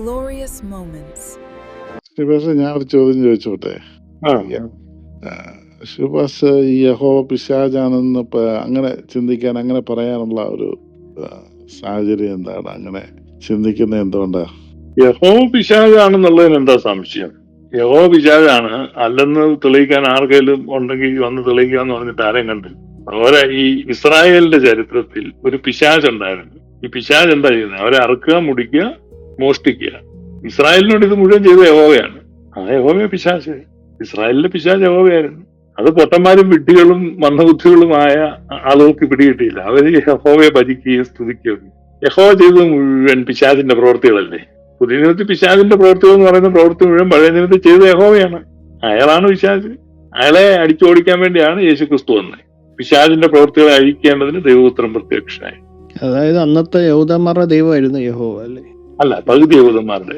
glorious moments. പക്ഷെ ഞാൻ ഒരു ചോദ്യം ചോദിച്ചോട്ടെ? ആ ശുഭാസ്, ഈ യഹോവ പിശാചാണെന്ന് അങ്ങനെ ചിന്തിക്കാൻ, അങ്ങനെ പറയാനുള്ള ഒരു സാഹചര്യം എന്താണ്? അങ്ങനെ ചിന്തിക്കുന്നത് എന്തുകൊണ്ടാ? യഹോവ പിശാചാണെന്നുള്ളതിന് എന്താ സംശയം? യഹോവ പിശാചാണ് അല്ലെന്ന് തെളിയിക്കാൻ ആർക്കെങ്കിലും ഉണ്ടെങ്കിൽ വന്ന് തെളിയിക്കാന്ന് പറഞ്ഞിട്ട് ആരെയും കണ്ടില്ല. അതുപോലെ ഈ ഇസ്രായേലിന്റെ ചരിത്രത്തിൽ ഒരു പിശാച് ഉണ്ടായിരുന്നു. ഈ പിശാച് എന്താ ചെയ്യുന്നത്? അവരെ അറുക്കുക, മുടിക്കുക, മോഷ്ടിക്കുക. ഇസ്രായേലിനോട് ഇത് മുഴുവൻ ചെയ്ത യഹോവയാണ്. ആ യഹോവയെ പിശാച്. ഇസ്രായേലിന്റെ പിശാച് യഹോവയായിരുന്നു. അത് പൊട്ടന്മാരും വിഡ്ഢികളും മന്ദബുദ്ധികളുമായ ആളുകൾക്ക് പിടികിട്ടിയില്ല. അവര് യഹോവയെ ഭജിക്കുകയും സ്തുതിക്കുകയും. യഹോവ ചെയ്തത് മുഴുവൻ പിശാചിന്റെ പ്രവൃത്തികളല്ലേ. പുതിയ നിയമത്തിൽ പിശാചിന്റെ പ്രവൃത്തികൾ എന്ന് പറയുന്ന പ്രവൃത്തി മുഴുവൻ പഴയ നിയമത്തിൽ ചെയ്ത യഹോവയാണ്. അയാളാണ് പിശാച്. അയാളെ അടിച്ചോടിക്കാൻ വേണ്ടിയാണ് യേശു ക്രിസ്തു വന്നത്. പിശാചിന്റെ പ്രവൃത്തികളെ അഴിക്കേണ്ടതിന് ദൈവപുത്രൻ പ്രത്യക്ഷനായി. അതായത് അന്നത്തെ യഹൂദന്മാരുടെ ദൈവമായിരുന്നു യഹോവ അല്ലേ? അല്ല, പകുതി യഹൂദന്മാരുടെ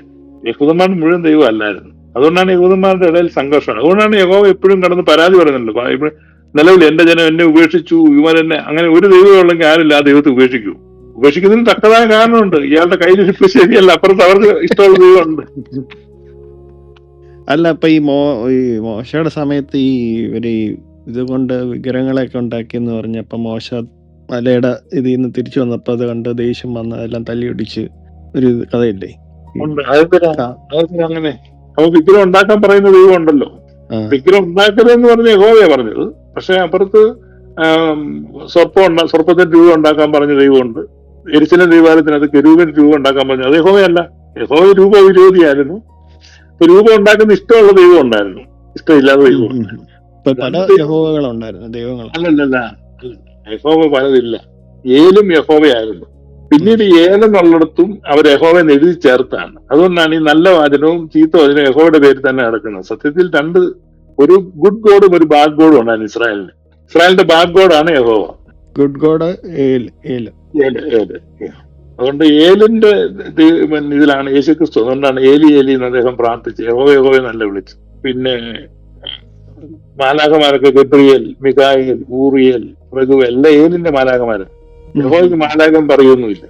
മുഴുവൻ ദൈവം അല്ലായിരുന്നു. അതുകൊണ്ടാണ് യഹൂദന്മാരുടെ ഇടയിൽ സംഘർഷമാണ്. അതുകൊണ്ടാണ് യഹോവ എപ്പോഴും കടന്ന് പരാതി പറയുന്നുണ്ട്. നിലവിൽ എന്റെ ജനം എന്നെ ഉപേക്ഷിച്ചു, ഇവരെന്നെ. അങ്ങനെ ഒരു ദൈവം ഉള്ളെങ്കിൽ ആരില്ല ആ ദൈവത്തെ ഉപേക്ഷിക്കൂ. ഉപേക്ഷിക്കുന്നതിന് തക്കതായ കാരണമുണ്ട്. ഇയാളുടെ കയ്യിലിരിപ്പ് ശരിയല്ല, അപ്പുറത്ത് അവർക്ക് ഇഷ്ടമുള്ള ദൈവമുണ്ട്. അല്ല, അപ്പൊ ഈ മോശയുടെ സമയത്ത് ഈ ഇവര് ഇതുകൊണ്ട് വിഗ്രഹങ്ങളൊക്കെ ഉണ്ടാക്കിയെന്ന് പറഞ്ഞപ്പോ മോശ മലയുടെ ഇതിൽ നിന്ന് തിരിച്ചു വന്നപ്പോ അത് കണ്ട് ദേഷ്യം വന്ന് എല്ലാം തല്ലിയൊടിച്ച് ഒരു കഥയില്ലേ? അങ്ങനെ അപ്പൊ വിഗ്രഹം ഉണ്ടാക്കാൻ പറയുന്ന ദൈവം ഉണ്ടല്ലോ. വിഗ്രഹം ഉണ്ടാക്കരുതെന്ന് പറഞ്ഞ യഹോവയാ പറഞ്ഞത്. പക്ഷെ അപ്പുറത്ത് സർപ്പത്തിന്റെ രൂപം ഉണ്ടാക്കാൻ പറഞ്ഞ ദൈവമുണ്ട്. യെരുശലേം ദൈവാലയത്തിനകത്ത് കെരൂബിന്റെ രൂപം ഉണ്ടാക്കാൻ പറഞ്ഞു. അത് യഹോവയല്ല. യഹോവ രൂപ വിരോധിയായിരുന്നു. ഇപ്പൊ രൂപം ഉണ്ടാക്കുന്ന ഇഷ്ടമുള്ള ദൈവം ഉണ്ടായിരുന്നു, ഇഷ്ടമില്ലാത്ത ദൈവം ഉണ്ടായിരുന്നു. അല്ലല്ല, യഹോവ പലതില്ല. ഏലും യഹോവയായിരുന്നു. പിന്നീട് ഏലെന്നുള്ളിടത്തും അവർ യഹോവയെ എഴുതി ചേർത്താണ്. അതുകൊണ്ടാണ് ഈ നല്ല വാചനവും ചീത്ത വാചനവും യഹോവയുടെ പേരിൽ തന്നെ നടക്കുന്നത്. സത്യത്തിൽ ഒരു ഗുഡ് ഗോഡും ഒരു ബാഡ് ഗോഡും ഉണ്ടായിരുന്നു ഇസ്രായേലിന്. ഇസ്രായേലിന്റെ ബാഡ് ഗോഡാണ് യഹോവ. ഗുഡ് ഗോഡ് ഏല്. അതുകൊണ്ട് ഏലിന്റെ ഇതിലാണ് യേശുക്രിസ്തു. അതുകൊണ്ടാണ് ഏലി ഏലി എന്ന് അദ്ദേഹം പ്രാർത്ഥിച്ച് യഹോവയെ നല്ല വിളിച്ചു. പിന്നെ മാലാഖമാരൊക്കെ ഗബ്രിയേൽ, മിഖായേൽ, ഊറിയേൽ, പ്രഭു എല്ലാം ഏലിന്റെ മാലാഖമാര്. യഹോവയ്ക്ക് മാലാഖം പറയൊന്നുമില്ല.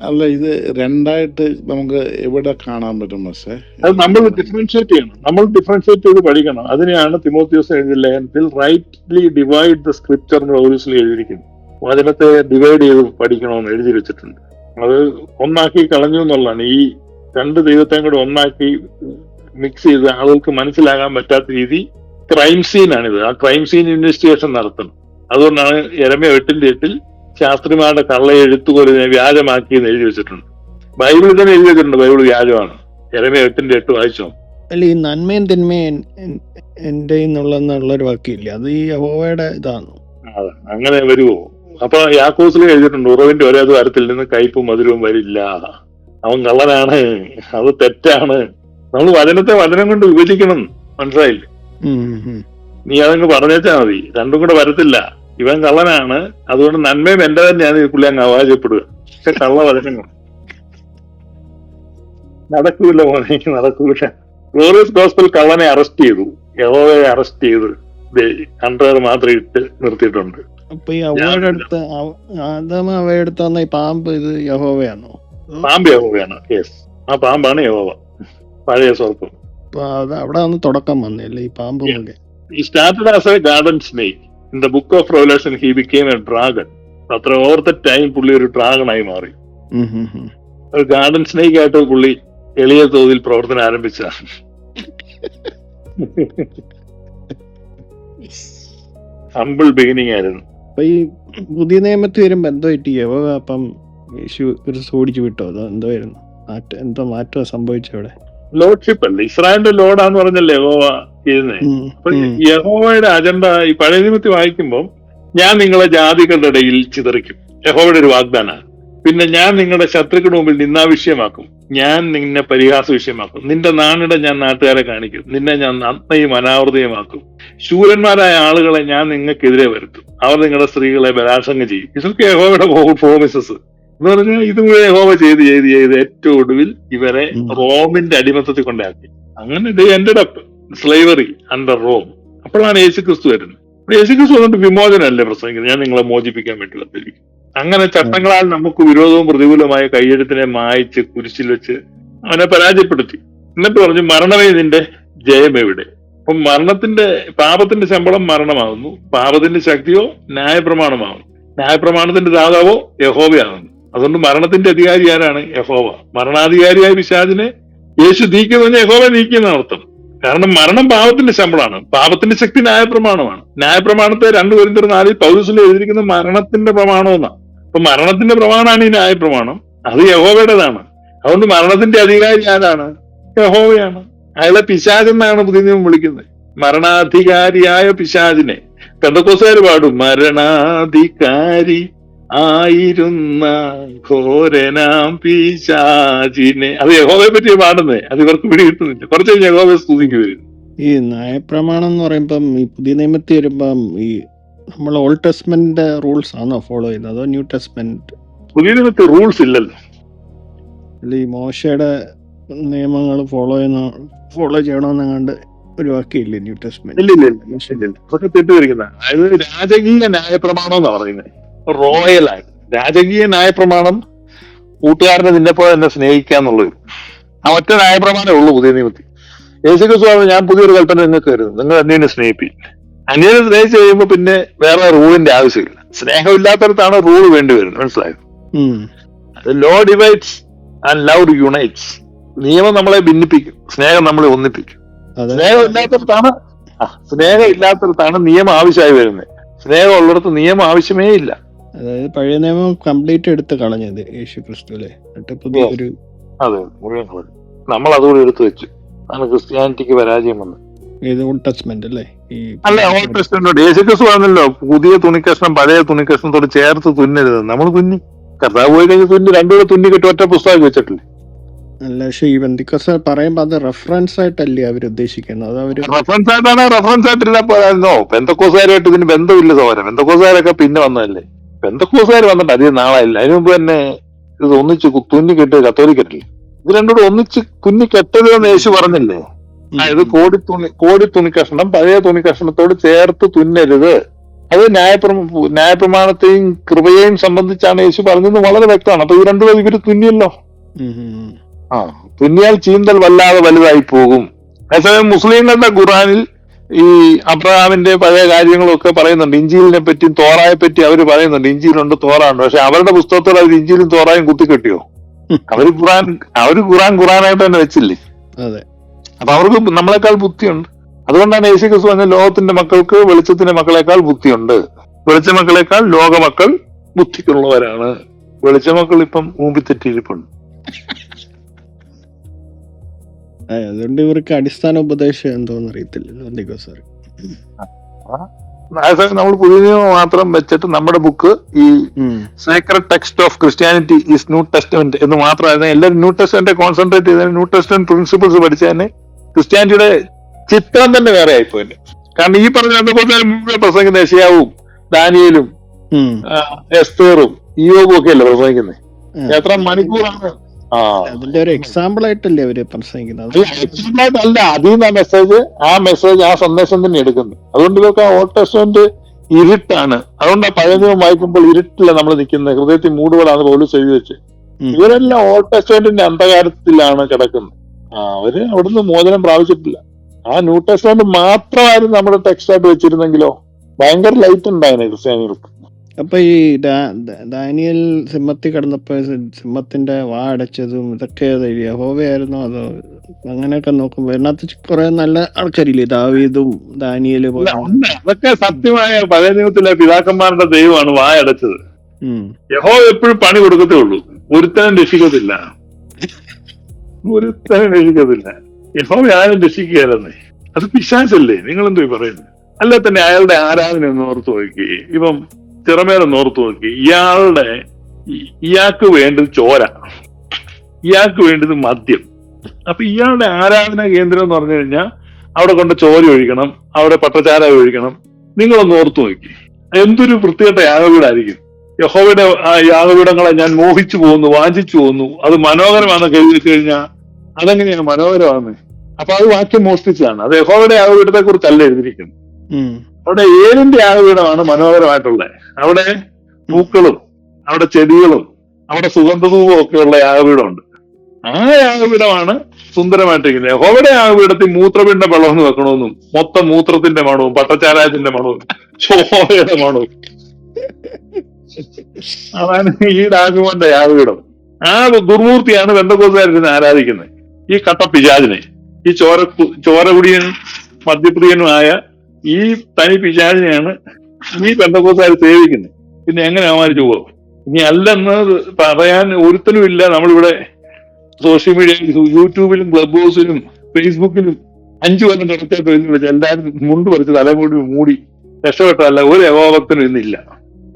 അല്ല, ഇത് രണ്ടായിട്ട് നമുക്ക് എവിടെ കാണാൻ പറ്റും? പക്ഷേ അത് നമ്മൾ ഡിഫറൻഷിയേറ്റ് ചെയ്യണം. നമ്മൾ ഡിഫറൻഷിയേറ്റ് ചെയ്ത് പഠിക്കണം. അതിനെയാണ് തിമോത്തിയോസ് എഴുതിയ ലേഖനത്തിൽ റൈറ്റ്ലി ഡിവൈഡ് ദ സ്ക്രിപ്ചർ എന്ന് പൗലോസിൽ എഴുതിയിരിക്കുന്നു. വചനത്തെ ഡിവൈഡ് ചെയ്ത് പഠിക്കണമെന്ന് എഴുതി വെച്ചിട്ടുണ്ട്. അത് ഒന്നാക്കി കളഞ്ഞു എന്നുള്ളതാണ്. ഈ രണ്ട് ദൈവത്തെയും കൂടെ ഒന്നാക്കി മിക്സ് ചെയ്ത് ആളുകൾക്ക് മനസ്സിലാകാൻ പറ്റാത്ത രീതി ക്രൈം സീനാണിത്. ആ ക്രൈം സീൻ ഇൻവെസ്റ്റിഗേഷൻ നടത്തണം. അതുകൊണ്ടാണ് യെരമ്യാ 8:8 ശാസ്ത്രിമാരുടെ കള്ള എഴുത്തുപോലെ വ്യാജമാക്കിയെന്ന് എഴുതി വെച്ചിട്ടുണ്ട്. ബൈബിളിൽ തന്നെ എഴുതി വെച്ചിട്ടുണ്ട് ബൈബിൾ വ്യാജമാണ്. യെരമ്യാ 8:8 വായിച്ചോ? അല്ല, ഈ നന്മയും തിന്മയും എന്റെ എന്നുള്ളൊരു വാക്കില്ല, അത് ഈ യഹോവയുടെ ഇതാണ്. അങ്ങനെ വരുവോ? അപ്പൊ യാക്കോസിൽ എഴുതിയിട്ടുണ്ട്, ഉറവിന്റെ ഒരേ തരത്തിൽ നിന്ന് കയ്പും മധുരവും വരില്ല. അവൻ കള്ളനാണ്, അത് തെറ്റാണ്. നമ്മൾ വചനം കൊണ്ട് വിഭജിക്കണം. മനസ്സിലായില്ലേ? നീ അതങ്ങ് പറഞ്ഞേച്ചാ മതി. രണ്ടും കൂടെ വരത്തില്ല. ഇവൻ കള്ളനാണ്, അതുകൊണ്ട് നന്മയും എന്റെ തന്നെയാണ് ഈ പുള്ളി അങ്ങ് അവകാശപ്പെടുക. പക്ഷെ കള്ള വചനങ്ങൾ നടക്കൂല മോനെ, നടക്കൂല. ഗ്ലോറിയസ് ഗോസ്പൽ കള്ളനെ അറസ്റ്റ് ചെയ്തു, യഹോവയെ അറസ്റ്റ് ചെയ്ത് അണ്ടർ മാത്രം ഇട്ട് നിർത്തിയിട്ടുണ്ട്. അപ്പൊ ഈ അവയെടുത്ത് വന്ന ഈ പാമ്പ് ഇത് യഹോവയാണോ? പാമ്പ് യഹോവയാണ്. യെസ്, ആ പാമ്പാണ് യഹോവ, പഴയ സർപ്പം. അവിടെ വന്ന് തുടക്കം വന്നല്ലേ ഈ പാമ്പ്. He started as a garden snake. In the book of Revelation, he became a dragon. അത്ര ഓവർ ദ ടൈം പുള്ളി ഒരു ഡ്രാഗണായി മാറി. ഒരു ഗാർഡൻ സ്നേക്ക് ആയിട്ട് പുള്ളി എളിയ തോതിൽ പ്രവർത്തനം ആരംഭിച്ചതാണ്. ഹംബിൾ ബിഗിനിങ് ആയിരുന്നു. അപ്പൊ ഈ പുതിയ നിയമത്തിൽ വരുമ്പോ എന്തോ യഹോവ അപ്പം യേശു ക്രിസ്തു ഓടിച്ചു വിട്ടോ? അതോ എന്തോ മാറ്റം സംഭവിച്ചവിടെ? ലോഡ്ഷിപ്പ് അല്ലേ, ഇസ്രായേലിന്റെ ലോഡാന്ന് പറഞ്ഞല്ലേ യഹോവ ചെയ്യുന്നത്. അപ്പൊ യഹോവയുടെ അജണ്ട ഈ പഴയ നിയമത്തിൽ വായിക്കുമ്പോൾ, ഞാൻ നിങ്ങളെ ജാതികളുടെ ഇടയിൽ ചിതറിക്കും, യഹോവയുടെ ഒരു വാഗ്ദാനമാണ്. പിന്നെ ഞാൻ നിങ്ങളുടെ ശത്രുക്കളുടെ മുമ്പിൽ നിന്നാവിഷയമാക്കും, ഞാൻ നിന്നെ പരിഹാസ വിഷയമാക്കും, നിന്റെ നാണിട ഞാൻ നാട്ടുകാരെ കാണിക്കും, നിന്നെ ഞാൻ നഗ്നയും അനാവൃതയുമാക്കും, ശൂരന്മാരായ ആളുകളെ ഞാൻ നിങ്ങൾക്കെതിരെ വരുത്തും, അവർ നിങ്ങളുടെ സ്ത്രീകളെ ബലാത്സംഗം ചെയ്യും. ഇതൊക്കെ യഹോവയുടെ പ്രോമിസസ് എന്ന് പറഞ്ഞാൽ ഇത് മുഴുവൻ യഹോവ ചെയ്ത് ഏറ്റവും ഒടുവിൽ ഇവരെ റോമിന്റെ അടിമത്തത്തിൽ കൊണ്ടാക്കി. അങ്ങനെ they ended up slavery under Rome. അപ്പോഴാണ് യേശുക്രിസ്തു വരുന്നത്. യേശുക്രിസ്തു വന്നിട്ട് വിമോചനമല്ലേ പ്രസംഗിക്കുന്നത്, ഞാൻ നിങ്ങളെ മോചിപ്പിക്കാൻ വേണ്ടി വന്നിരിക്കും. അങ്ങനെ ചട്ടങ്ങളാൽ നമുക്ക് വിരോധവും പ്രതികൂലമായ കൈയെഴുത്തിനെ മായ്ച്ച് കുരിശിൽ വെച്ച് അവനെ പരാജയപ്പെടുത്തി. എന്നിട്ട് പറഞ്ഞു, മരണമേ നിന്റെ ജയം എവിടെ? അപ്പം പാപത്തിന്റെ ശമ്പളം മരണമാകുന്നു, പാപത്തിന്റെ ശക്തിയോ ന്യായപ്രമാണമാകുന്നു, ന്യായപ്രമാണത്തിന്റെ ദാതാവോ യഹോവയാകുന്നു. അതുകൊണ്ട് മരണത്തിന്റെ അധികാരി ആരാണ്? യഹോവ. മരണാധികാരിയായ പിശാചിനെ യേശു നീക്കുന്നു, യഹോവ നീക്കുന്ന അർത്ഥം. കാരണം മരണം പാപത്തിന്റെ ശമ്പളമാണ്, പാപത്തിന്റെ ശക്തി ന്യായപ്രമാണമാണ്. ന്യായപ്രമാണത്തെ 2 കൊരിന്ത്യർ 4 പൗലോസിൽ എഴുതിയിരിക്കുന്ന മരണത്തിന്റെ പ്രമാണമെന്നാണ്. അപ്പൊ മരണത്തിന്റെ പ്രമാണമാണ് ഈ ന്യായപ്രമാണം, അത് യഹോവയുടേതാണ്. അതുകൊണ്ട് മരണത്തിന്റെ അധികാരി ആരാണ്? യഹോവയാണ്. അയാളെ പിശാചെന്നാണ് പുതിയ നിയമം വിളിക്കുന്നത്. മരണാധികാരിയായ പിശാചിനെ പെന്തക്കോസ്തുകാർ പാടും, മരണാധികാരി ആയിരുന്ന ഘോരനാം പിശാചിനെ. അത് യഹോവയെ പറ്റിയ പാടുന്നേ, അത് ഇവർക്ക് പിടികിട്ടുന്നില്ല. കുറച്ച് കഴിഞ്ഞ് യഹോവയെ സ്തുതിക്ക് വരും. ഈ ന്യായപ്രമാണം എന്ന് പറയുമ്പം ഈ പുതിയ നിയമത്തിൽ വരുമ്പം ഈ നമ്മൾ ഓൾഡ് ടെസ്റ്റ്മെന്റ് റൂൾസ് ആണോ ഫോളോ ചെയ്യുന്നത്, അതോ ന്യൂ ടെസ്റ്റ്മെന്റ്? പുതിയ നിയമത്തിൽ റൂൾസ് ഇല്ലല്ലോ. അല്ല, ഈ മോശയുടെ നിയമങ്ങൾ ഫോളോ ചെയ്യണമെന്നങ്ങാണ്ട് ഒരു വാക്കിയില്ലേ ന്യൂ ടെസ്റ്റ്മെന്റ്? ഇല്ല, അതൊക്കെ തെറ്റിദ്ധരിക്കുന്ന. അതായത് രാജകീയ ന്യായപ്രമാണം എന്നാ പറയുന്നത്, റോയലായി രാജകീയ ന്യായപ്രമാണം. കൂട്ടുകാരനെ നിന്നെപ്പോലെ തന്നെ സ്നേഹിക്കാന്നുള്ളത്, ആ ഒറ്റ ന്യായപ്രമാണമേ ഉള്ളൂ പുതിയ നിയമത്തിൽ. യേശുക്രിസ്തു പറഞ്ഞു, ഞാൻ പുതിയൊരു കൽപ്പന നിങ്ങൾക്ക് തരുന്നു, നിങ്ങൾ അന്യനെ സ്നേഹിപ്പിക്കും. അന്യനെ സ്നേഹിച്ചു കഴിയുമ്പോൾ പിന്നെ വേറെ റൂളിന്റെ ആവശ്യമില്ല. സ്നേഹമില്ലാത്തടത്താണ് റൂൾ വേണ്ടി വരുന്നത്, മനസ്സിലായോ? അത് law divides and love unites. നിയമം നമ്മളെ ഭിന്നിപ്പിക്കും, സ്നേഹം നമ്മളെ ഒന്നിപ്പിക്കും. സ്നേഹം ഇല്ലാത്തടത്താണ് നിയമം ആവശ്യമായി വരുന്നത്. സ്നേഹം ഉള്ളിടത്ത് നിയമം ആവശ്യമേ ഇല്ല. അതായത് പഴയ നിയമം കംപ്ലീറ്റ് എടുത്ത് കളഞ്ഞത് യേശു ക്രിസ്തു അല്ലേ? അതെ, മുഴുവൻ കളഞ്ഞു. നമ്മൾ അതുകൂടി എടുത്തു വെച്ചു. ആണ് ക്രിസ്ത്യാനിറ്റിക്ക് പരാജയം വന്നത്. ഓൾഡ് ടെസ്റ്റ്മെന്റ് അല്ലേ? അല്ല, ഓൾഡ് ടെസ്റ്റ്മെന്റ് യേശു ക്രിസ്തു പറഞ്ഞല്ലോ, പുതിയ തുണിക്കഷ്ണം പഴയ തുണിക്കഷ്ണത്തോട് ചേർത്ത് തുന്നരുത്. നമ്മൾ തുന്നി, കർത്താവ് പോയി കഴിഞ്ഞ് തുന്നി, രണ്ടുകൂടെ തുന്നി കെട്ടി ഒറ്റ പുസ്തകം വെച്ചിട്ടില്ലേ? അല്ല, പക്ഷെ ഈ ബന്ധുക്കോസ് പറയുമ്പോ അത് റെഫറൻസ് ആയിട്ടല്ലേ അവർ ഉദ്ദേശിക്കുന്നത്? റെഫറൻസ് ആയിട്ടാണ്. റെഫറൻസ് ആയിട്ടില്ല പോരായിരുന്നോ? ബന്ധക്കോസുകാരുമായിട്ട് ഇതിന് ബന്ധമില്ല സഹോദരൻ. ബന്ധക്കോസുകാരൊക്കെ പിന്നെ വന്നതല്ലേ. ബന്ധക്കോസുകാർ വന്നിട്ട് അധികം നാളായില്ല. അതിനു മുമ്പ് തന്നെ ഇത് ഒന്നിച്ച് തുന്നി കെട്ട് കത്തോലിക്കല്ലേ. ഇത് രണ്ടുകൂടെ ഒന്നിച്ച് തുന്നി കെട്ടരുതെന്ന് യേശു പറഞ്ഞില്ലേ? അതായത് കോടി തുണിക്കഷ്ണം പഴയ തുണിക്കഷ്ണത്തോട് ചേർത്ത് തുന്നരുത്. അത് ന്യായപ്രമാണത്തെയും കൃപയെയും സംബന്ധിച്ചാണ് യേശു പറഞ്ഞത്, വളരെ വ്യക്തമാണ്. അപ്പൊ ഇത് രണ്ടുപേരും ഇവര് തുന്നിയല്ലോ. തുന്നിയാൽ ചീന്തൽ വല്ലാതെ വലുതായി പോകും. അതേസമയം മുസ്ലിങ്ങളുടെ ഖുർആനിൽ ഈ അബ്രഹാമിന്റെ പഴയ കാര്യങ്ങളൊക്കെ പറയുന്നുണ്ട്. ഇഞ്ചീലിനെ പറ്റിയും തോറായെ പറ്റി അവർ പറയുന്നുണ്ട്. ഇഞ്ചീലുണ്ട്, തോറാണ്ട്. പക്ഷെ അവരുടെ പുസ്തകത്തിൽ അവർ ഇഞ്ചീലും തോറായും കുത്തിക്കെട്ടിയോ? അവര് ഖുറാനായിട്ട് തന്നെ വെച്ചില്ലേ? അപ്പൊ അവർക്ക് നമ്മളെക്കാൾ ബുദ്ധിയുണ്ട്. അതുകൊണ്ടാണ് യേശു ക്രിസ്തു പറഞ്ഞ, ലോകത്തിന്റെ മക്കൾക്ക് വെളിച്ചത്തിന്റെ മക്കളെക്കാൾ ബുദ്ധിയുണ്ട്. വെളിച്ച മക്കളെക്കാൾ ലോകമക്കൾ ബുദ്ധിക്കുള്ളവരാണ്. വെളിച്ചമക്കൾ ഇപ്പം ഊമ്പിത്തെറ്റിയിരിപ്പുണ്ട്. അതുകൊണ്ട് ഇവർക്ക് അടിസ്ഥാന ഉപദേശം എന്തോന്ന് അറിയത്തില്ലല്ലോ. നമ്മൾ പുതിയ നിയമം മാത്രം വെച്ചിട്ട് നമ്മുടെ ബുക്ക് ഈ Sacred text of Christianity is new testament എന്ന് മാത്രമായിരുന്നു. എല്ലാവരും ന്യൂ ടെസ്റ്റ്മെന്റ് കോൺസെൻട്രേറ്റ് ചെയ്ത ന്യൂ ടെസ്റ്റ്മെന്റ് പ്രിൻസിപ്പിൾസ് പഠിച്ച തന്നെ ക്രിസ്ത്യാനിറ്റിയുടെ ചിത്രം തന്നെ വേറെ ആയിപ്പോയി. കാരണം ഈ പറഞ്ഞ മുഴുവൻ പ്രസംഗിക്കുന്ന യെശയ്യാവും ദാനിയേലും എസ്തേറും ഇയ്യോബും ഒക്കെ അല്ലേ പ്രസംഗിക്കുന്നത്? എത്ര മണിക്കൂറാണ്! അതിന്റെ ഒരു എക്സാമ്പിൾ ആയിട്ടല്ലേ അവര് പ്രസംഗിക്കുന്നത്? എക്സാമ്പിൾ ആയിട്ടല്ല, അതിൽ നിന്ന് ആ മെസ്സേജ് ആ സന്ദേശം തന്നെ എടുക്കുന്നത്. അതുകൊണ്ട് ഇതൊക്കെ ഓൾഡ് ടെസ്റ്റ്മെന്റ് ഇരുട്ടാണ്. അതുകൊണ്ട് ആ പഴയ നിയമം വായിക്കുമ്പോൾ ഇരുട്ടില്ല നമ്മൾ നിൽക്കുന്നത്, ഹൃദയത്തിൽ മൂടുകളാണ് പൗലോസ് എഴുതി വെച്ച്. ഇവരെല്ലാം ഓൾഡ് ടെസ്റ്റ്മെന്റിന്റെ അന്ധകാരത്തിലാണ് കിടക്കുന്നത്. അവര് അവിടുന്ന് മോചനം പ്രാപിച്ചിട്ടില്ല. ആ ന്യൂ ടെസ്റ്റ്മെന്റ് മാത്രമായിരുന്നു നമ്മുടെ ടെക്സ്റ്റ് ആയിട്ട് വെച്ചിരുന്നെങ്കിലോ ഭയങ്കര ലൈറ്റ് ഉണ്ടായിരുന്നു ക്രിസ്ത്യാനികൾക്ക്. അപ്പൊ ഈ ദാനിയേൽ സിംഹത്തിൽ കിടന്നപ്പോ സിംഹത്തിന്റെ വാ അടച്ചതും ഇതൊക്കെ യഹോവയായിരുന്നോ? അതോ അങ്ങനെയൊക്കെ നോക്കുമ്പോ ഇതിനകത്ത് കുറെ നല്ല ആൾക്കാരില്ലേ, ദാവീദും ദാനിയേലും? അതൊക്കെ സത്യമായ പഴയ നിയമത്തിലെ പിതാക്കന്മാരുടെ ദൈവമാണ് വായ അടച്ചത്. യഹോവ എപ്പോഴും പണി കൊടുക്കത്തേ ഉള്ളൂ, ഒരുത്തനും രക്ഷിക്കത്തില്ല. യഹോവ ആരും രക്ഷിക്കുകയല്ലെന്നേ. അത് പിശാചല്ലേ. നിങ്ങൾ എന്തോ പറയുന്നത്? അല്ല തന്നെ അയാളുടെ ആരാധന ഒന്ന് ഓർത്തു നോക്കി. ഇപ്പം ചിറമേലൊന്ന് ഓർത്തു നോക്കി. ഇയാൾക്ക് വേണ്ടത് ചോര, ഇയാൾക്ക് വേണ്ടത് മദ്യം. അപ്പൊ ഇയാളുടെ ആരാധന കേന്ദ്രം എന്ന് പറഞ്ഞു കഴിഞ്ഞാൽ അവിടെ കൊണ്ട് ചോര ഒഴിക്കണം, അവിടെ പട്ടച്ചാര ഒഴിക്കണം. നിങ്ങളൊന്ന് ഓർത്തു നോക്കി, എന്തൊരു വൃത്തികെട്ട യാഗവീടായിരിക്കും. യഹോവയുടെ ആ യാഗവീടങ്ങളെ ഞാൻ മോഹിച്ചു പോകുന്നു, വാഞ്ചിച്ചു പോകുന്നു, അത് മനോഹരമാണെന്ന് കരുതി വെച്ച് കഴിഞ്ഞാൽ അതെങ്ങനെയാണ് മനോഹരമാണെന്ന്? അപ്പൊ അത് വാക്യം മോഷ്ടിച്ചതാണ്. അത് യഹോവയുടെ യാഗവീടത്തെ കുറിച്ചല്ല എഴുതിയിരിക്കുന്നത്. അവിടെ ഏലിന്റെ യാഗവീടമാണ് മനോഹരമായിട്ടുള്ളത്. അവിടെ പൂക്കളും അവിടെ ചെടികളും അവിടെ സുഗന്ധധൂപവും ഒക്കെയുള്ള യാഗപീഠമുണ്ട്. ആ യാഗപീഠമാണ് സുന്ദരമായിട്ടിരിക്കുന്നത്. യഹോവയുടെ യാഗപീഠത്തിൽ മൂത്രപിണ്ഡ വെള്ളമെന്ന് വെക്കണമെന്നും മൊത്തം മൂത്രത്തിന്റെ മണവും പട്ടച്ചാരായത്തിന്റെ മണവും ചോരയുടെ മണവും അതാണ് ഈ ഡാകുമന്റെ യാഗപീഠം. ആ ദുർമൂർത്തിയാണ് പെന്തക്കോസ്തുകാരിരുന്ന് ആരാധിക്കുന്നത്. ഈ കട്ട പിശാചിനെ, ഈ ചോരകുടിയനും മദ്യപ്രിയനുമായ ഈ തനി പിശാചിനെയാണ് ഈ പെന്തക്കോസ്തുകാർ സേവിക്കുന്നത്. പിന്നെ എങ്ങനെ അവമാനിച്ചു പോകും? ഇനി അല്ലെന്ന് പറയാൻ ഒരുത്തനും ഇല്ല. നമ്മളിവിടെ സോഷ്യൽ മീഡിയയിൽ, യൂട്യൂബിലും ക്ലബ് ഹൗസിലും ഫേസ്ബുക്കിലും 5 കൊല്ലം തുടർച്ചയായിട്ട് എല്ലാവരും മുണ്ട് പറിച്ച് തലമുടി മൂടി രക്ഷപ്പെട്ടല്ല ഒരു യഹോഭക്തനും ഇന്നില്ല.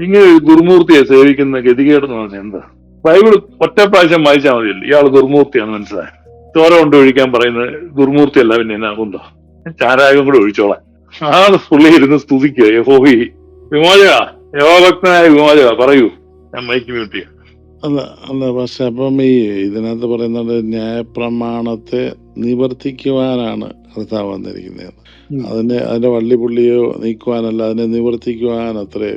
ഇങ്ങനെ ഒരു ദുർമൂർത്തിയെ സേവിക്കുന്ന ഗതികേടെന്ന് പറഞ്ഞാൽ എന്താ? ബൈബിൾ ഒറ്റ പ്രാവശ്യം വായിച്ചാൽ മതിയല്ലോ ഇയാൾ ദുർമൂർത്തിയാണ് മനസ്സിലായത്. ചോര കൊണ്ട് ഒഴിക്കാൻ പറയുന്നത് ദുർമൂർത്തിയല്ല, പിന്നെ എന്നാകുണ്ടോ? ചാരായം കൂടെ ഒഴിച്ചോളാം. ആ പുള്ളി ഇരുന്ന് സ്തുതിക്കുക, യഹോവി വിമോചക, യഹോഭക്തനായ വിമോചക പറയൂ. ഞാൻ മൈക്ക് മ്യൂട്ട് ചെയ്യാം. അല്ല പക്ഷെ അപ്പം ഈ ഇതിനകത്ത് പറയുന്നത് ന്യായപ്രമാണത്തെ നിവർത്തിക്കുവാനാണ് കർത്താവ് വന്നിരിക്കുന്നത്. അതിന്റെ വള്ളിപുള്ളിയോ നീക്കുവാനല്ല, അതിനെ നിവർത്തിക്കുവാൻ അത്രേ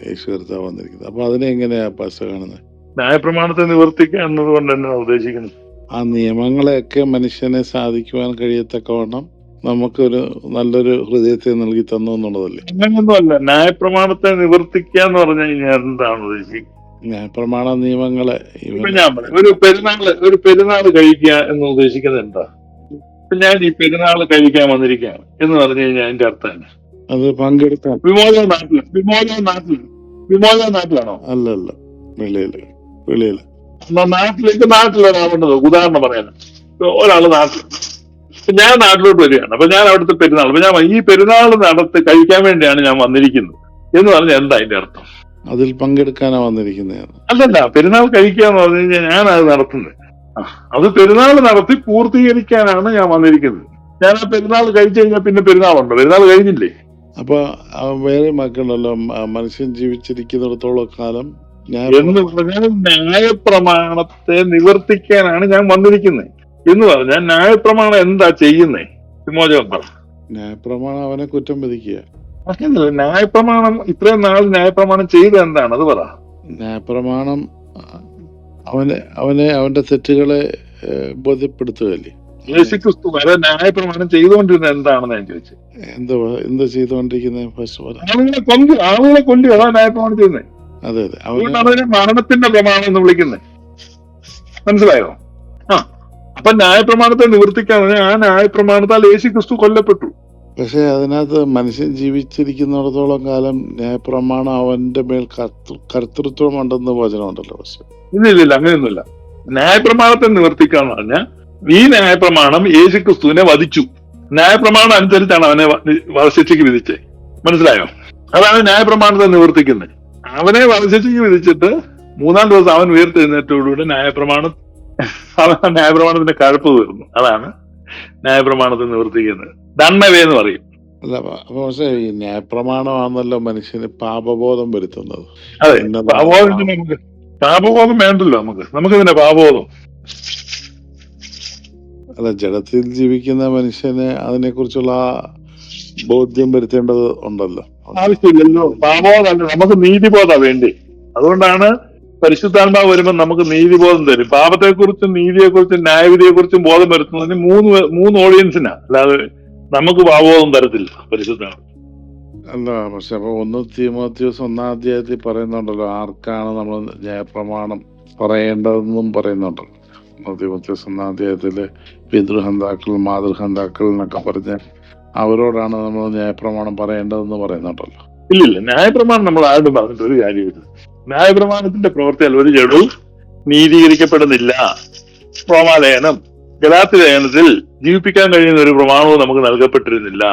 യേശു കർത്താവ് വന്നിരിക്കുന്നത്. അപ്പൊ അതിനെ എങ്ങനെയാ പാസ്റ്റ കാണുന്നത്? ന്യായപ്രമാണത്തെ നിവർത്തിക്കുക എന്നതുകൊണ്ട് എന്നാ ഉദ്ദേശിക്കുന്നത്? ആ നിയമങ്ങളെയൊക്കെ മനുഷ്യനെ സാധിക്കുവാൻ കഴിയത്തക്കവണ്ണം നമുക്കൊരു നല്ലൊരു ഹൃദയത്തെ നൽകി തന്നു എന്നുള്ളതല്ലേ? അങ്ങനെയൊന്നും അല്ല. ന്യായപ്രമാണത്തെ നിവർത്തിക്കുക എന്ന് പറഞ്ഞു കഴിഞ്ഞാൽ എന്താണ് ഉദ്ദേശിക്കുന്നത്? ന്യായപ്രമാണ നിയമങ്ങളെ ഇപ്പൊ ഞാൻ പറയാം, ഒരു പെരുന്നാൾ കഴിക്കുക എന്ന് ഉദ്ദേശിക്കുന്നത് എന്താ? ഇപ്പൊ ഞാൻ ഈ പെരുന്നാൾ കഴിക്കാൻ വന്നിരിക്കുകയാണ് എന്ന് പറഞ്ഞു കഴിഞ്ഞാൽ അതിന്റെ അർത്ഥം തന്നെ അത് പങ്കെടുക്കാൻ. വിമോചന നാട്ടിലാണോ? അല്ലല്ല, വെളിയില്. നാട്ടിലൊരാളുണ്ടോ? ഉദാഹരണം പറയാൻ, ഒരാള് ഞാൻ നാട്ടിലോട്ട് വരികയാണ്. അപ്പൊ ഞാൻ അവിടുത്തെ പെരുന്നാൾ, അപ്പൊ ഞാൻ ഈ പെരുന്നാൾ കഴിക്കാൻ വേണ്ടിയാണ് ഞാൻ വന്നിരിക്കുന്നത് എന്ന് പറഞ്ഞാൽ എന്താ അതിന്റെ അർത്ഥം? അതിൽ പങ്കെടുക്കാനാ വന്നിരിക്കുന്നത്. അല്ലല്ല, പെരുന്നാൾ കഴിക്കുക എന്ന് പറഞ്ഞു കഴിഞ്ഞാൽ ഞാൻ അത് നടത്തുന്നത്. അത് പെരുന്നാൾ നടത്തി പൂർത്തീകരിക്കാനാണ് ഞാൻ വന്നിരിക്കുന്നത്. ഞാൻ ആ പെരുന്നാൾ കഴിച്ചു കഴിഞ്ഞാൽ പിന്നെ പെരുന്നാളുണ്ടോ? പെരുന്നാൾ കഴിഞ്ഞില്ലേ? അപ്പൊ വേറെ മക്കളുണ്ടല്ലോ, മനുഷ്യൻ ജീവിച്ചിരിക്കുന്നിടത്തോളം കാലം എന്ന് പറഞ്ഞാൽ ന്യായപ്രമാണത്തെ നിവർത്തിക്കാനാണ് ഞാൻ വന്നിരിക്കുന്നത് എന്ന് പറഞ്ഞാൽ ന്യായപ്രമാണം എന്താ ചെയ്യുന്നേ? വിമോചകം പറ. ന്യായപ്രമാണം അവനെ കുറ്റം വിധിക്കുക. അങ്ങനെയല്ല, ന്യായപ്രമാണം ഇത്രയും നാൾ ന്യായപ്രമാണം ചെയ്ത് എന്താണ്? അത് പറ. ന്യായപ്രമാണം അവന്റെ തെറ്റുകളെ ബോധ്യപ്പെടുത്തുകയല്ലേ? യേശുക്രിസ്തു വരെ ന്യായപ്രമാണം ചെയ്തുകൊണ്ടിരുന്നത് എന്താണെന്ന് ഞാൻ ചോദിച്ചു. എന്താ ചെയ്തുകൊണ്ടിരിക്കുന്നത്? ആളുകളെ കൊല്ലുക, അതാ ന്യായപ്രമാണം ചെയ്യുന്നത്. അതെ. അതുകൊണ്ടാണ് അതിനെ മരണത്തിന്റെ പ്രമാണം എന്ന് വിളിക്കുന്നത്. മനസ്സിലായോ? അപ്പൊ ന്യായപ്രമാണത്തെ നിവർത്തിക്കാൻ ആ ന്യായപ്രമാണത്താൽ യേശുക്രിസ്തു കൊല്ലപ്പെട്ടു. പക്ഷെ അതിനകത്ത് മനുഷ്യൻ ജീവിച്ചിരിക്കുന്നിടത്തോളം കാലം ന്യായപ്രമാണം അവന്റെ മേൽ കർത്തൃത്വം ഉണ്ടെന്ന് വചനമുണ്ടല്ലോ. പക്ഷെ ഇല്ല, അങ്ങനെയൊന്നുമില്ല. ന്യായപ്രമാണത്തെ നിവർത്തിക്കാന്ന് പറഞ്ഞാൽ ഈ ന്യായപ്രമാണം യേശുക്രിസ്തുവിനെ വധിച്ചു. ന്യായപ്രമാണം അനുസരിച്ചാണ് അവനെ വധശിക്ഷയ്ക്ക് വിധിച്ചത്. മനസ്സിലായോ? അതാണ് ന്യായപ്രമാണത്തെ നിവർത്തിക്കുന്നത്. അവനെ വധശിക്ഷയ്ക്ക് വിധിച്ചിട്ട് 3-ാം ദിവസം അവൻ ഉയർത്തെഴുന്നേറ്റോടുകൂടി ന്യായപ്രമാണത്തിന്റെ കഴപ്പ് തീർന്നു. അതാണ് ന്യായപ്രമാണത്തെ നിവർത്തിക്കുന്നത്. ദണ്ണവേ എന്ന് പറയും. അല്ല, പക്ഷെ ഈ ന്യായപ്രമാണമാണല്ലോ മനുഷ്യന് പാപബോധം വരുത്തുന്നത്. അതെ, പാപബോധം വേണ്ടല്ലോ നമുക്കിതിന്റെ പാപബോധം. അല്ല, ജഡത്തിൽ ജീവിക്കുന്ന മനുഷ്യന് അതിനെ കുറിച്ചുള്ള ബോധ്യം വരുത്തേണ്ടത് ഉണ്ടല്ലോ. ആവശ്യമില്ലല്ലോ. പാപബോധമല്ല, നമുക്ക് നീതിബോധം വേണ്ടി. അതുകൊണ്ടാണ് പരിശുദ്ധാത്മാവ് വരുമ്പോൾ നമുക്ക് നീതിബോധം തരും. പാപത്തെക്കുറിച്ചും നീതിയെക്കുറിച്ചും ന്യായവിധിയെക്കുറിച്ചും ബോധം വരുത്തുന്നതിന് മൂന്ന് ഓഡിയൻസിനാ, അല്ലാതെ നമുക്ക് പാപബോധം തരത്തില്ല പരിശുദ്ധാത്മാവ്. അല്ല, പക്ഷെ അപ്പൊ 1 തീമോഥെയോസ് 1-ാം അധ്യായത്തിൽ പറയുന്നുണ്ടല്ലോ ആർക്കാണ് നമ്മൾ ന്യായപ്രമാണം പറയേണ്ടതെന്നും പറയുന്നുണ്ടല്ലോ. 1 തീമോഥെയോസ് 1-ാം അധ്യായത്തില് പിതൃഹന്താക്കൾ മാതൃഹന്താക്കൾ എന്നൊക്കെ പറഞ്ഞ് അവരോടാണ് നമ്മൾ ന്യായപ്രമാണം പറയേണ്ടതെന്ന് പറയുന്നുണ്ടല്ലോ. ഇല്ലില്ല, ന്യായപ്രമാണം നമ്മൾ ആരോടും പറഞ്ഞിട്ട് ഒരു കാര്യമില്ല. ന്യായപ്രമാണത്തിന്റെ പ്രവൃത്തിയാൽ ഒരു ജഡവും നീതീകരിക്കപ്പെടുന്നില്ല. റോമാലേഖനം, ഗലാത്യ ലേഖനത്തിൽ ജീവിപ്പിക്കാൻ കഴിയുന്ന ഒരു പ്രമാണവും നമുക്ക് നൽകപ്പെട്ടിരുന്നില്ല.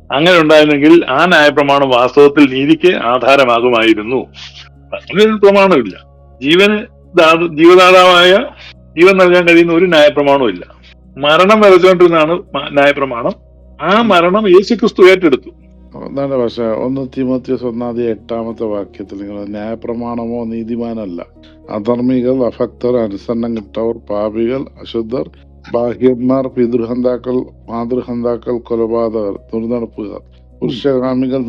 അങ്ങനെ ഉണ്ടായിരുന്നെങ്കിൽ ആ ന്യായപ്രമാണം വാസ്തവത്തിൽ നീതിക്ക് ആധാരമാകുമായിരുന്നു. അങ്ങനെയൊരു പ്രമാണമില്ല. ജീവദാതാവായ ജീവൻ നൽകാൻ കഴിയുന്ന ഒരു ന്യായപ്രമാണവും ഇല്ല. മരണം വരച്ചുകൊണ്ടിരുന്നതാണ് ന്യായപ്രമാണം. ആ മരണം യേശുക്രിസ്തു ഏറ്റെടുത്തു. അതാണ്. പക്ഷെ 1 തീമോഥെയോസ് 1-ാം അധ്യായം 8-ാമത്തെ വാക്യത്തിൽ ന്യായപ്രമാണമോ നീതിമാനല്ല, അധർമ്മികൾ, അഭക്തർ, അനുസരണം കിട്ടവർ, പാപികൾ, അശുദ്ധർ, ബാഹ്യന്മാർ, പിതൃഹന്താക്കൾ, മാതൃഹന്താക്കൾ, കൊലപാതകർ, ദുർനടപ്പുകാർ, പുരുഷകാമികൾ,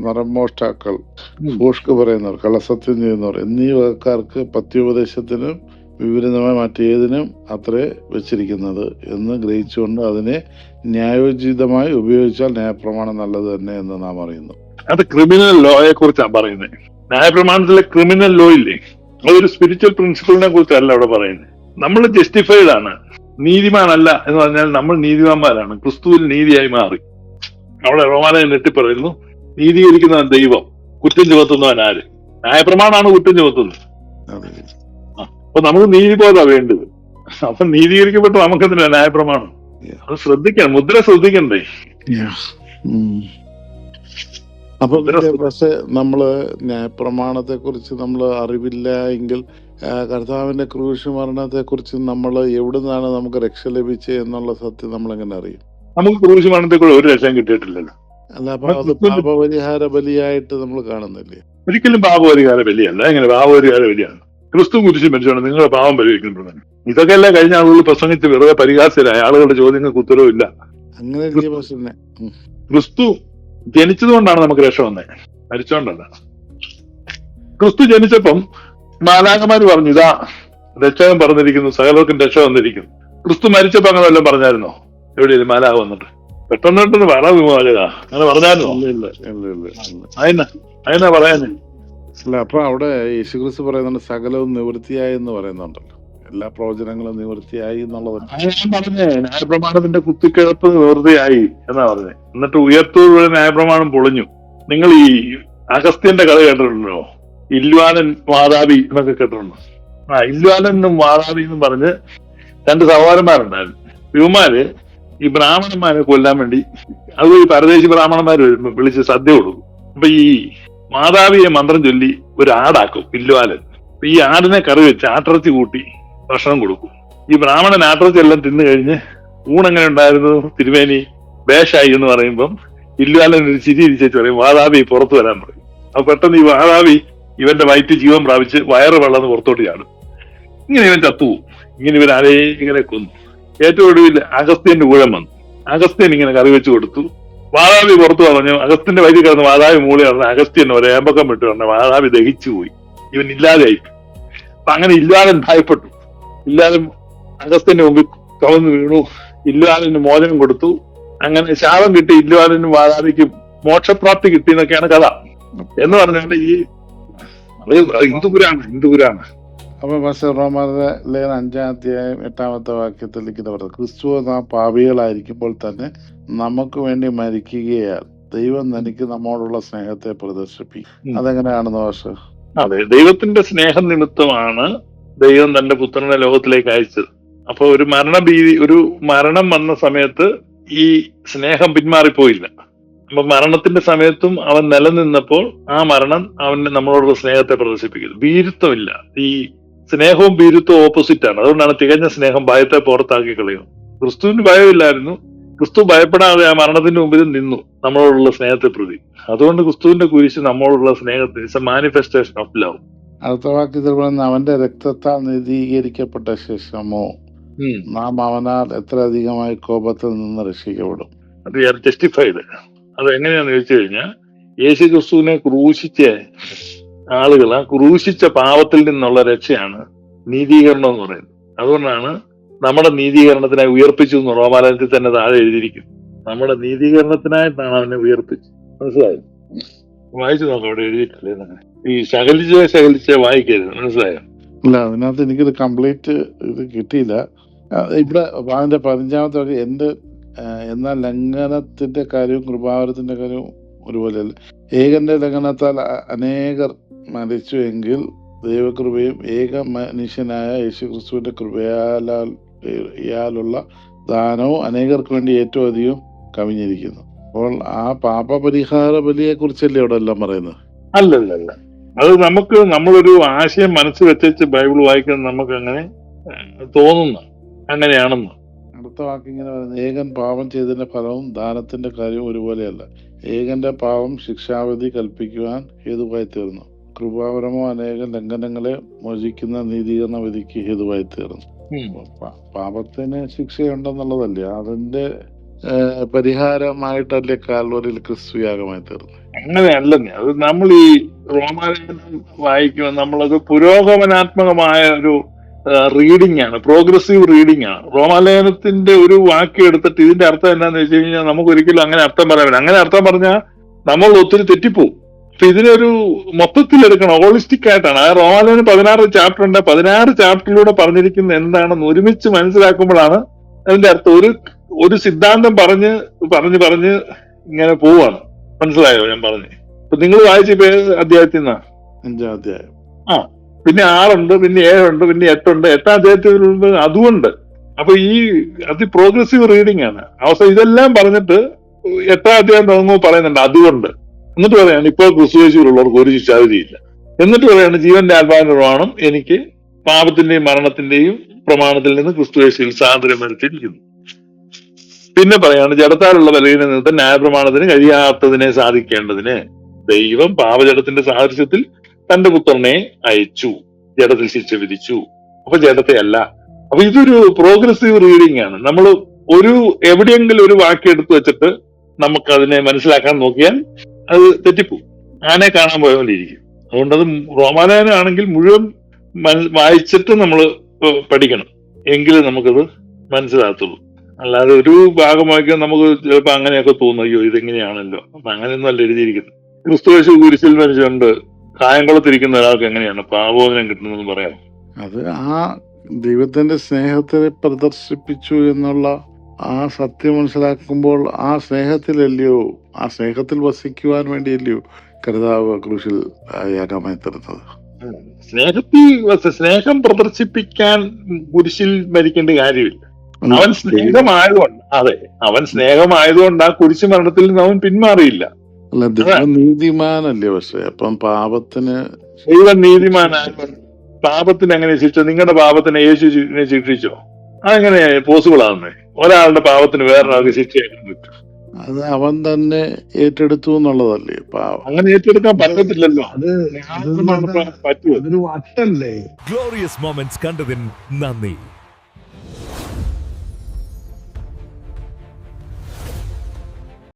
നരമോഷ്ടാക്കൾ, ഉം. ഭൂഷ്ക് പറയുന്നവർ, കള്ളസത്യം ചെയ്യുന്നവർ എന്നീ വകക്കാർക്ക് പത്യോപദേശത്തിനും വിപരീതമായ മറ്റേതിനും അത്രേ വെച്ചിരിക്കുന്നത് എന്ന് ഗ്രഹിച്ചുകൊണ്ട് അതിനെ ന്യായോചിതമായി ഉപയോഗിച്ചാൽ ന്യായപ്രമാണം നല്ലത് തന്നെ എന്ന് നാം അറിയുന്നു. അത് ക്രിമിനൽ ലോയെ കുറിച്ചാണ് പറയുന്നത്. ന്യായപ്രമാണത്തിലെ ക്രിമിനൽ ലോ ഇല്ലേ, അതൊരു സ്പിരിച്വൽ പ്രിൻസിപ്പിളിനെ കുറിച്ചല്ല അവിടെ പറയുന്നത്. നമ്മൾ ജസ്റ്റിഫൈഡ് ആണ്, നീതിമാനല്ല എന്ന് പറഞ്ഞാൽ നമ്മൾ നീതിമാന്മാരാണ്, ക്രിസ്തുവിൽ നീതിയായി മാറി. അവിടെ റോമാലയം നെട്ടിപ്പറയുന്നു, നീതീകരിക്കുന്നവൻ ദൈവം, കുറ്റം ചുമത്തുന്നവൻ ആര്? ന്യായപ്രമാണമാണ് കുറ്റം ചുമത്തുന്നത്. അപ്പൊ നമുക്ക് നീതിബോധമാണ് വേണ്ടത്. അപ്പൊ നീതീകരിക്കപ്പെട്ട നമുക്കെന്തിനാ ന്യായപ്രമാണം? അത് ശ്രദ്ധിക്കണം, മുദ്ര ശ്രദ്ധിക്കണ്ടേ? അപ്പൊ പക്ഷെ നമ്മള് ന്യായപ്രമാണത്തെ കുറിച്ച് നമ്മൾ അറിവില്ല എങ്കിൽ കർത്താവിന്റെ ക്രൂശ് മരണത്തെ കുറിച്ച് നമ്മൾ എവിടുന്നാണ് നമുക്ക് രക്ഷ ലഭിച്ചത് എന്നുള്ള സത്യം നമ്മൾ എങ്ങനെ അറിയും? നമുക്ക് ക്രൂശ് മരണത്തെ കൂടെ ഒരു രക്ഷയും കിട്ടിയിട്ടില്ലല്ലോ. അല്ല, അപ്പൊ അത് പാപപരിഹാര ബലിയായിട്ട് നമ്മൾ കാണുന്നില്ലേ? ഒരിക്കലും പാപപരിഹാര ബലിയല്ല. എങ്ങനെ പാപപരിഹാര ബലിയാണ്? ക്രിസ്തു കുരിശിൽ മരിച്ചോണ്ട് നിങ്ങളുടെ പാവം പരിഹരിക്കുന്നു. ഇതൊക്കെ അല്ലേ കഴിഞ്ഞ ആളുകൾ പ്രസംഗിച്ച് വെറുതെ പരിഹാസ്യരായ ആളുകളുടെ ചോദ്യങ്ങൾക്ക് ഉത്തരവില്ല. അങ്ങനെ ക്രിസ്തു ജനിച്ചതുകൊണ്ടാണ് നമുക്ക് രക്ഷ വന്നേ, മരിച്ചോണ്ടല്ല. ക്രിസ്തു ജനിച്ചപ്പം മാലാഖമാര് പറഞ്ഞു, ഇതാ രക്ഷകൻ പറഞ്ഞിരിക്കുന്നു, സകലർക്കും രക്ഷ വന്നിരിക്കുന്നു. ക്രിസ്തു മരിച്ചപ്പോ അങ്ങനെ വല്ലതും പറഞ്ഞായിരുന്നോ? എവിടെയും മാലാഖ വന്നിട്ട് പെട്ടെന്ന് പറ വിമോചക അങ്ങനെ പറഞ്ഞായിരുന്നോ? അതിനാ പറയാന്. അല്ല, അപ്പൊ അവിടെ യേശുക്രിസ്തു പറയുന്നുണ്ട് സകലവും നിവൃത്തിയായി എന്ന് പറയുന്നുണ്ടല്ലോ, എല്ലാ പ്രവചനങ്ങളും നിവൃത്തിയായി എന്നുള്ളത്. ഞാൻ പറഞ്ഞേ, ന്യായപ്രമാണത്തിന്റെ കുത്തിക്കിഴപ്പ് നിവൃത്തിയായി എന്നാ പറഞ്ഞേ. എന്നിട്ട് ഉയർത്തൂടെ ന്യായപ്രമാണം പൊളിഞ്ഞു. നിങ്ങൾ ഈ അഗസ്ത്യന്റെ കഥ കേട്ടിട്ടുണ്ടോ? ഇല്വാലൻ വാതാബി എന്നൊക്കെ കേട്ടിട്ടുണ്ടോ? ഇല്വാലനും വാതാബി എന്നും പറഞ്ഞ് രണ്ട് സഹോദരന്മാരുണ്ടായിരുന്നു. ഇവന്മാര് ഈ ബ്രാഹ്മണന്മാരെ കൊല്ലാൻ വേണ്ടി അത് ഈ പരദേശി ബ്രാഹ്മണന്മാര് വിളിച്ച് സദ്യ കൊടുക്കും. അപ്പൊ ഈ മാതാവിയെ മന്ത്രം ചൊല്ലി ഒരു ആടാക്കും ഇല്വാലൻ. അപ്പൊ ഈ ആടിനെ കറി വെച്ച് ആട്ടിറച്ചി കൂട്ടി ഭക്ഷണം കൊടുക്കും. ഈ ബ്രാഹ്മണൻ ആട്ടിറച്ചി എല്ലാം തിന്നു കഴിഞ്ഞ് ഊണെങ്ങനെ ഉണ്ടായിരുന്നു തിരുമേനി, ബേഷായി എന്ന് പറയുമ്പം ഇല്വാലൻ ഒരു ചിരി ഇരിച്ചു പറയും, വാതാവി പുറത്തു വരാൻ പറയും. അപ്പൊ പെട്ടെന്ന് ഈ വാതാവി ഇവന്റെ വയറ്റ് ജീവൻ പ്രാപിച്ച് വയറ് വെള്ളന്ന് പുറത്തോട്ട് ചാടും. ഇങ്ങനെ ഇവൻ ചത്തുപോകും. ഇങ്ങനെ ഇവൻ ആരെങ്കിലും കൊന്നു. ഏറ്റവും ഒടുവിൽ അഗസ്ത്യന്റെ ഊഴം വന്നു. അഗസ്ത്യൻ ഇങ്ങനെ കറി വെച്ച് കൊടുത്തു. വാതാവി പുറത്തു പറഞ്ഞു. അഗസ്ത്യന്റെ വയറ്റിൽ കിടന്ന് വാതാവി മൂളി പറഞ്ഞ അഗസ്ത്യൻ ഒരേമ്പക്കം വിട്ട് പറഞ്ഞ വാതാവി ദഹിച്ചു പോയി, ഇവൻ ഇല്ലാതെയായി. അപ്പൊ അങ്ങനെ ഇല്ലാതെ ഭയപ്പെട്ടു. ഇല്ലാതെ അഗസ്ത്യന്റെ മുമ്പിൽ കവന്ന് വീണു. ഇല്വാലന് മോചനം കൊടുത്തു. അങ്ങനെ ശാപം കിട്ടി. ഇല്വാലനും വാതാവിക്കും മോക്ഷപ്രാപ്തി കിട്ടി എന്നൊക്കെയാണ് കഥ. എന്ന് പറഞ്ഞാൽ ഈ ഹിന്ദുപുരാണ്. അപ്പൊ റോമാരുടെ ലേഖനം 5-ാം അധ്യായം 8-ാമത്തെ വാക്യത്തിലേക്ക് പറയുന്നത്, ക്രിസ്തു നാം പാപികളായിരിക്കുമ്പോൾ തന്നെ നമുക്ക് വേണ്ടി മരിക്കുകയാൽ ദൈവം തനിക്ക് നമ്മോടുള്ള സ്നേഹത്തെ പ്രദർശിപ്പിക്കും. അതെങ്ങനെയാണെന്ന് പക്ഷെ? അതെ, ദൈവത്തിന്റെ സ്നേഹം നിമിത്തമാണ് ദൈവം തന്റെ പുത്രനെ ലോകത്തിലേക്ക് അയച്ചത്. അപ്പൊ ഒരു മരണം വന്ന സമയത്ത് ഈ സ്നേഹം പിന്മാറിപ്പോയില്ല. അപ്പൊ മരണത്തിന്റെ സമയത്തും അവൻ നിലനിന്നപ്പോൾ ആ മരണം അവന് നമ്മളോടുള്ള സ്നേഹത്തെ പ്രദർശിപ്പിക്കുന്നത്. ഭീരുത്വമില്ല. ഈ സ്നേഹവും ഭീരുത്വവും ഓപ്പോസിറ്റ് ആണ്. അതുകൊണ്ടാണ് തികഞ്ഞ സ്നേഹം ഭയത്തെ പുറത്താക്കി കളയും. ക്രിസ്തുവിന് ഭയമില്ലായിരുന്നു. ക്രിസ്തു ഭയപ്പെടാതെ ആ മരണത്തിന്റെ മുമ്പിൽ നിന്നു നമ്മളോടുള്ള സ്നേഹത്തെ പ്രതി. അതുകൊണ്ട് ക്രിസ്തുവിന്റെ കുരിശ് നമ്മളോടുള്ള സ്നേഹത്തിന് it's A manifestation of love. അടുത്ത വാക്യത്തിൽ പറയുന്ന, അവന്റെ രക്തത്താൽ നീതീകരിക്കപ്പെട്ട ശേഷമോ നാം അവനാൽ എത്ര അധികമായി കോപത്തിൽ നിന്ന് രക്ഷിക്കപ്പെടും. അത് ജസ്റ്റിഫൈഡ്. അത് എങ്ങനെയാന്ന് ചോദിച്ചു കഴിഞ്ഞാൽ, യേശു ക്രിസ്തുവിനെ ക്രൂശിച്ച ആളുകൾ ആ ക്രൂശിച്ച പാപത്തിൽ നിന്നുള്ള രക്ഷയാണ് നീതീകരണം എന്ന് പറയുന്നത്. അതുകൊണ്ടാണ് നമ്മുടെ നീതീകരണത്തിനായി ഉയർപ്പിച്ചു എന്ന് റോമാലയത്തിൽ തന്നെ താഴെ എഴുതിയിരിക്കും. നമ്മുടെ നീതീകരണത്തിനായിട്ടാണ് അവനെ ഉയർപ്പിച്ചു. മനസ്സിലായോ? വായിച്ചു നോക്കാം, അവിടെ എഴുതിയിട്ടില്ലേ? ഈ ശകലിച്ച വായിക്കരുത്. മനസ്സിലായോ? ഇല്ല, അതിനകത്ത് എനിക്കിത് കംപ്ലീറ്റ് ഇത് കിട്ടിയില്ല. ഇവിടെ അതിന്റെ 15-ാമത്തെ വഴി എന്നാൽ ലംഘനത്തിന്റെ കാര്യവും കൃപാവരത്തിന്റെ കാര്യവും ഒരുപോലെയല്ല. ഏകന്റെ ലംഘനത്താൽ അനേകർ മരിച്ചു എങ്കിൽ ദൈവകൃപയും ഏക മനുഷ്യനായ യേശുക്രിസ്തുവിന്റെ കൃപയാലുള്ള ദാനവും അനേകർക്ക് വേണ്ടി ഏറ്റവും അധികം കവിഞ്ഞിരിക്കുന്നു. അപ്പോൾ ആ പാപപരിഹാര ബലിയെ കുറിച്ചല്ലേ ഇവിടെ എല്ലാം പറയുന്നത്? അല്ലല്ല, അത് നമ്മളൊരു ആശയം മനസ്സിൽ വെച്ച് ബൈബിൾ വായിക്കുന്നത് നമുക്ക് അങ്ങനെ തോന്നുന്നു, അങ്ങനെയാണെന്ന്. അടുത്ത വാക്ക് ഇങ്ങനെ പറയുന്നത്, ഏകൻ പാപം ചെയ്തതിന്റെ ഫലവും ദാനത്തിന്റെ കാര്യവും ഒരുപോലെയല്ല. ഏകന്റെ പാപം ശിക്ഷാവിധി കൽപ്പിക്കുവാൻ ഹേതുവായി തീർന്നു. കൃപാപരമോ അനേകം ലംഘനങ്ങളെ മോചിക്കുന്ന നീതീകരണ വിധിക്ക് ഹേതുവായി തീർന്നു. പാപത്തിന് ശിക്ഷയുണ്ടെന്നുള്ളതല്ലേ, അതിന്റെ പരിഹാരമായിട്ടല്ലേ കാൽവറിയിൽ ക്രിസ്തുയാഗമായി തീർന്നത്. അങ്ങനെയല്ലെന്നേ. അത് നമ്മൾ ഈ റോമാലേഖനം വായിക്കുമ്പോൾ നമ്മളത് പുരോഗമനാത്മകമായ ഒരു റീഡിംഗ് ആണ്, പ്രോഗ്രസീവ് റീഡിംഗ് ആണ്. റോമാലേഖനത്തിന്റെ ഒരു വാക്യം എടുത്തിട്ട് ഇതിന്റെ അർത്ഥം എന്താന്ന് വെച്ച് കഴിഞ്ഞാൽ നമുക്ക് ഒരിക്കലും അങ്ങനെ അർത്ഥം പറയാൻ പറ്റില്ല. അങ്ങനെ അർത്ഥം പറഞ്ഞാൽ നമ്മൾ ഒത്തിരി തെറ്റിപ്പോവും. അപ്പൊ ഇതിനൊരു മൊത്തത്തിൽ എടുക്കണം, ഹോളിസ്റ്റിക് ആയിട്ടാണ്. ആ റോമാലേഖനം 16 ചാപ്റ്റർ ഉണ്ട്. 16 ചാപ്റ്ററിലൂടെ പറഞ്ഞിരിക്കുന്ന എന്താണെന്ന് ഒരുമിച്ച് മനസ്സിലാക്കുമ്പോഴാണ് അതിന്റെ അർത്ഥം. ഒരു സിദ്ധാന്തം പറഞ്ഞ് ഇങ്ങനെ പോവാണ്. മനസ്സിലായോ ഞാൻ പറഞ്ഞു? ഇപ്പൊ നിങ്ങൾ വായിച്ച അധ്യായത്തിൽ നിന്നാ 5-ാം അധ്യായം. ആ, പിന്നെ 6 ഉണ്ട്, പിന്നെ 7 ഉണ്ട്, പിന്നെ 8 ഉണ്ട്. 8-ാം അധ്യായത്തിലുണ്ട് അതുകൊണ്ട്. അപ്പൊ അത് പ്രോഗ്രസീവ് റീഡിംഗ് ആണ്. അവസാനം ഇതെല്ലാം പറഞ്ഞിട്ട് 8-ാം അധ്യായം തുടങ്ങുമ്പോൾ പറയുന്നുണ്ട് അതുകൊണ്ട്. എന്നിട്ട് പറയാണ് ഇപ്പോൾ ക്രിസ്തുയേശുവിലുള്ളവർക്ക് ഒരു ശിക്ഷാവിധിയില്ല. എന്നിട്ട് പറയാണ് ജീവന്റെ ആത്മാവിന്റെ പ്രമാണം എനിക്ക് പാപത്തിന്റെയും മരണത്തിന്റെയും പ്രമാണത്തിൽ നിന്ന് ക്രിസ്തുയേശുവിൽ സ്വാതന്ത്ര്യം വരുത്തിയിരിക്കുന്നു. പിന്നെ പറയാണ് ജഡത്താലുള്ള ബലഹീന നിമിത്തം ന്യായപ്രമാണത്തിന് കഴിയാത്തതിനെ സാധിക്കേണ്ടതിന് ദൈവം പാപജഡത്തിന്റെ സാദൃശ്യത്തിൽ തന്റെ പുത്രനെ അയച്ചു, ജഡത്തിൽ ശിക്ഷ വിധിച്ചു. അപ്പൊ ജഡത്തെ അല്ല. അപ്പൊ ഇതൊരു പ്രോഗ്രസീവ് റീഡിംഗ് ആണ്. നമ്മൾ എവിടെയെങ്കിലും ഒരു വാക്യം എടുത്തു വെച്ചിട്ട് നമുക്ക് അതിനെ മനസ്സിലാക്കാൻ നോക്കിയാൽ അത് തെറ്റിപ്പോവും. ആനെ കാണാൻ പോയ പോലെ ഇരിക്കും. അതുകൊണ്ടത് റോമാലേഖനം ആണെങ്കിൽ മുഴുവൻ വായിച്ചിട്ട് നമ്മൾ പഠിക്കണം, എങ്കിലും നമുക്കത് മനസ്സിലാകത്തുള്ളൂ. അല്ലാതെ ഒരു ഭാഗം വായിക്കാൻ നമുക്ക് ചിലപ്പോൾ അങ്ങനെയൊക്കെ തോന്നും, അയ്യോ ഇതെങ്ങനെയാണല്ലോ, അപ്പൊ അങ്ങനെയൊന്നും അല്ല എഴുതിയിരിക്കുന്നത്. ക്രിസ്തുയേശു കുരിശിൽ മരിച്ചുകൊണ്ട് കായംകുളത്തിരിക്കുന്ന ഒരാൾക്ക് എങ്ങനെയാണ് പാപോദനം കിട്ടുന്നതെന്ന് പറയാം. അത് ആ ദൈവത്തിന്റെ സ്നേഹത്തെ പ്രദർശിപ്പിച്ചു എന്നുള്ള ആ സത്യം മനസ്സിലാക്കുമ്പോൾ ആ സ്നേഹത്തിലല്ലയോ, ആ സ്നേഹത്തിൽ വസിക്കുവാൻ വേണ്ടിയല്ലയോ കർത്താവ് ക്രൂശിൽ യാഗമായി തീർന്നത്. സ്നേഹം പ്രദർശിപ്പിക്കാൻ കുരിശിൽ മരിക്കേണ്ട കാര്യമില്ല. അവൻ സ്നേഹമായതുകൊണ്ട്, അതെ, അവൻ സ്നേഹമായതുകൊണ്ട് ആ കുരിശ് മരണത്തിൽ നിന്ന് അവൻ പിന്മാറിയില്ല. അല്ല, ദൈവം നീതിമാനല്ലേ? പക്ഷെ അപ്പം പാപത്തിന് ദൈവം നീതിമാനായതുകൊണ്ട് പാപത്തിന് എങ്ങനെ ശിക്ഷ? നിങ്ങളുടെ പാപത്തിന് യേശുവിനെ ശിക്ഷിച്ചോ? അതെങ്ങനെ പോസിബിൾ ആവുന്നേ? ഒരാളുടെ പാപത്തിന് വേറൊരാൾക്ക് ശിക്ഷയാക്കാൻ പറ്റും? അത് അവൻ തന്നെ ഏറ്റെടുത്തു എന്നുള്ളതല്ലേ. അങ്ങനെ ഏറ്റെടുക്കാൻ പറ്റത്തില്ലല്ലോ. അതൊരു വട്ടല്ലേ. ഗ്ലോറിയസ് മൊമെന്റ്സ് കണ്ടതിന് നന്ദി.